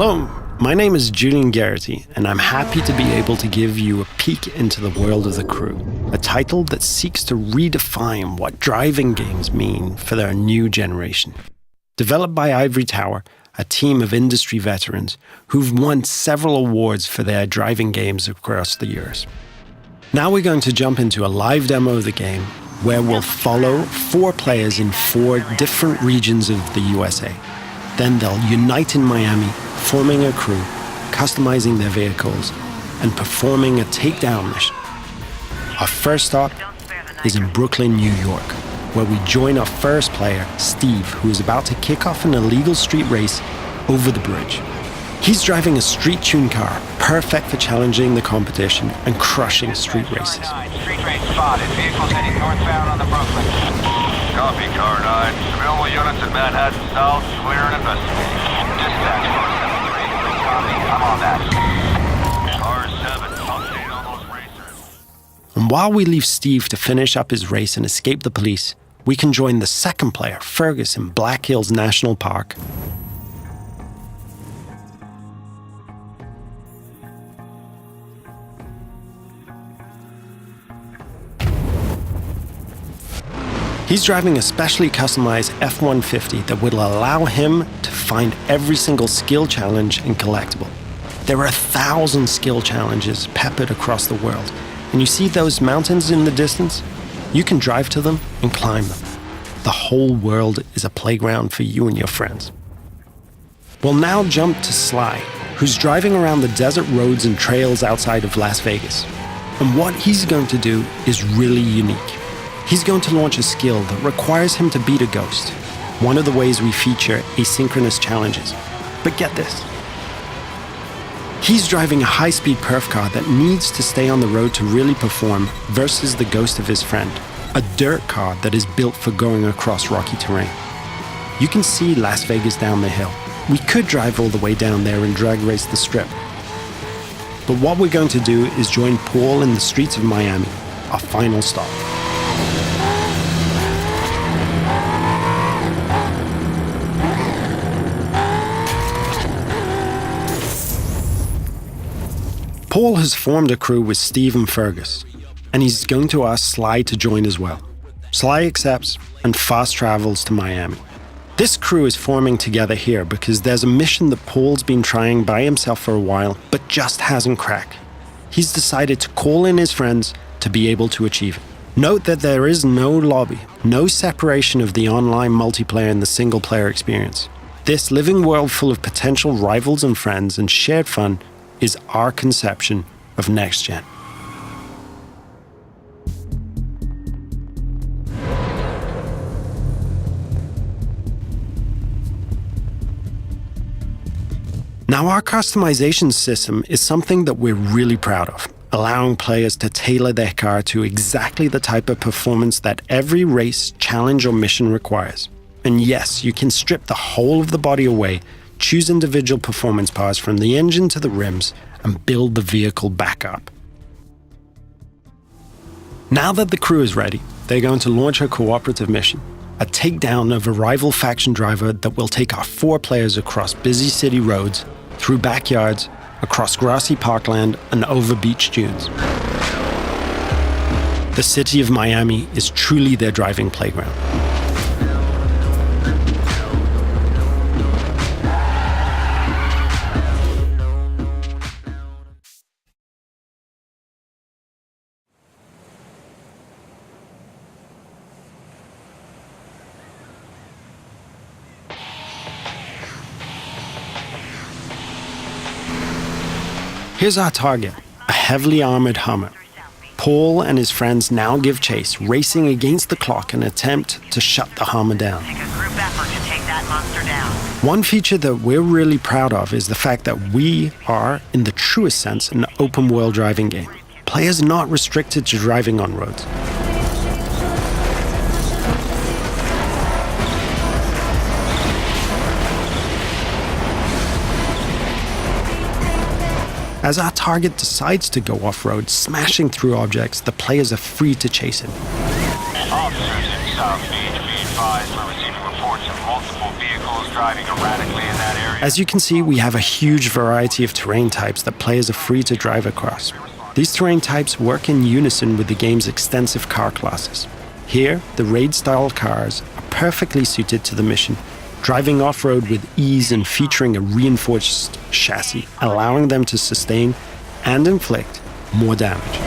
Hello, my name is Julian Garrity, and I'm happy to be able to give you a peek into the world of The Crew, a title that seeks to redefine what driving games mean for their new generation. Developed by Ivory Tower, a team of industry veterans who've won several awards for their driving games across the years. Now we're going to jump into a live demo of the game where we'll follow 4 players in 4 different regions of the USA. Then they'll unite in Miami, forming a crew, customizing their vehicles, and performing a takedown mission. Our first stop is in Brooklyn, New York, where we join our first player, Steve, who is about to kick off an illegal street race over the bridge. He's driving a street-tuned car, perfect for challenging the competition and crushing street races. Street race spotted. Vehicles heading northbound on the Brooklyn. Copy, Car 9. Available units in Manhattan South, clear and investigating. Dispatch 473. Copy, I'm on that. Car 7, update on those racers. And while we leave Steve to finish up his race and escape the police, we can join the second player, Fergus, in Black Hills National Park. He's driving a specially customized F-150 that will allow him to find every single skill challenge and collectible. There are 1,000 skill challenges peppered across the world, and you see those mountains in the distance? You can drive to them and climb them. The whole world is a playground for you and your friends. We'll now jump to Sly, who's driving around the desert roads and trails outside of Las Vegas. And what he's going to do is really unique. He's going to launch a skill that requires him to beat a ghost, one of the ways we feature asynchronous challenges. But get this. He's driving a high-speed perf car that needs to stay on the road to really perform versus the ghost of his friend, a dirt car that is built for going across rocky terrain. You can see Las Vegas down the hill. We could drive all the way down there and drag race the strip. But what we're going to do is join Paul in the streets of Miami, our final stop. Paul has formed a crew with Steve and Fergus, and he's going to ask Sly to join as well. Sly accepts and fast travels to Miami. This crew is forming together here because there's a mission that Paul's been trying by himself for a while, but just hasn't cracked. He's decided to call in his friends to be able to achieve it. Note that there is no lobby, no separation of the online multiplayer and the single-player experience. This living world full of potential rivals and friends and shared fun is our conception of next gen. Now, our customization system is something that we're really proud of, allowing players to tailor their car to exactly the type of performance that every race, challenge, or mission requires. And yes, you can strip the whole of the body away, choose individual performance parts from the engine to the rims, and build the vehicle back up. Now that the crew is ready, they're going to launch a cooperative mission, a takedown of a rival faction driver that will take our 4 players across busy city roads, through backyards, across grassy parkland, and over beach dunes. The city of Miami is truly their driving playground. Here's our target, a heavily armored Hummer. Paul and his friends now give chase, racing against the clock in an attempt to shut the Hummer down. Take a group effort to take that monster down. One feature that we're really proud of is the fact that we are, in the truest sense, an open-world driving game. Players are not restricted to driving on roads. As our target decides to go off-road, smashing through objects, the players are free to chase him. Officers in South Beach, be advised we're receiving reports of multiple vehicles driving erratically in that area. As you can see, we have a huge variety of terrain types that players are free to drive across. These terrain types work in unison with the game's extensive car classes. Here, the raid-style cars are perfectly suited to the mission, driving off-road with ease and featuring a reinforced chassis, allowing them to sustain and inflict more damage.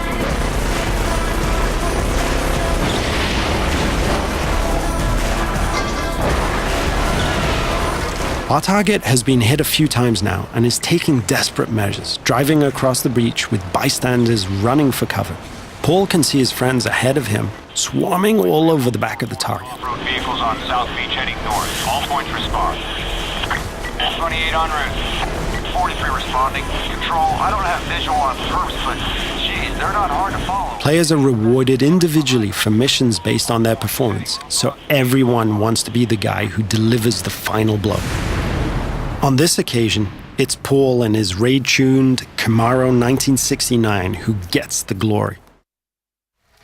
Our target has been hit a few times now and is taking desperate measures, driving across the breach with bystanders running for cover. Paul can see his friends ahead of him, swarming all over the back of the target. Road vehicles on South Beach heading north. All points respond. 28 en route. 43 responding. Control, I don't have visual on perps, but geez, they're not hard to follow. Players are rewarded individually for missions based on their performance, so everyone wants to be the guy who delivers the final blow. On this occasion, it's Paul and his raid-tuned Camaro 1969 who gets the glory.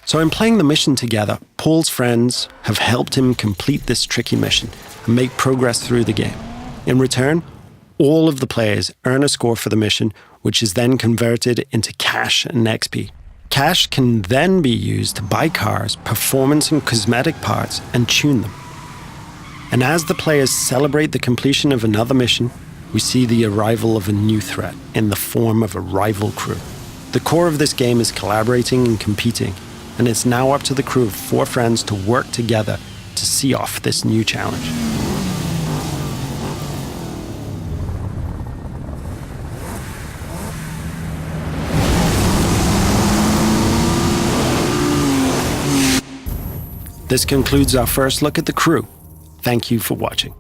So in playing the mission together, Paul's friends have helped him complete this tricky mission and make progress through the game. In return, all of the players earn a score for the mission, which is then converted into cash and XP. Cash can then be used to buy cars, performance and cosmetic parts, and tune them. And as the players celebrate the completion of another mission, we see the arrival of a new threat in the form of a rival crew. The core of this game is collaborating and competing, and it's now up to the crew of 4 friends to work together to see off this new challenge. This concludes our first look at the crew. Thank you for watching.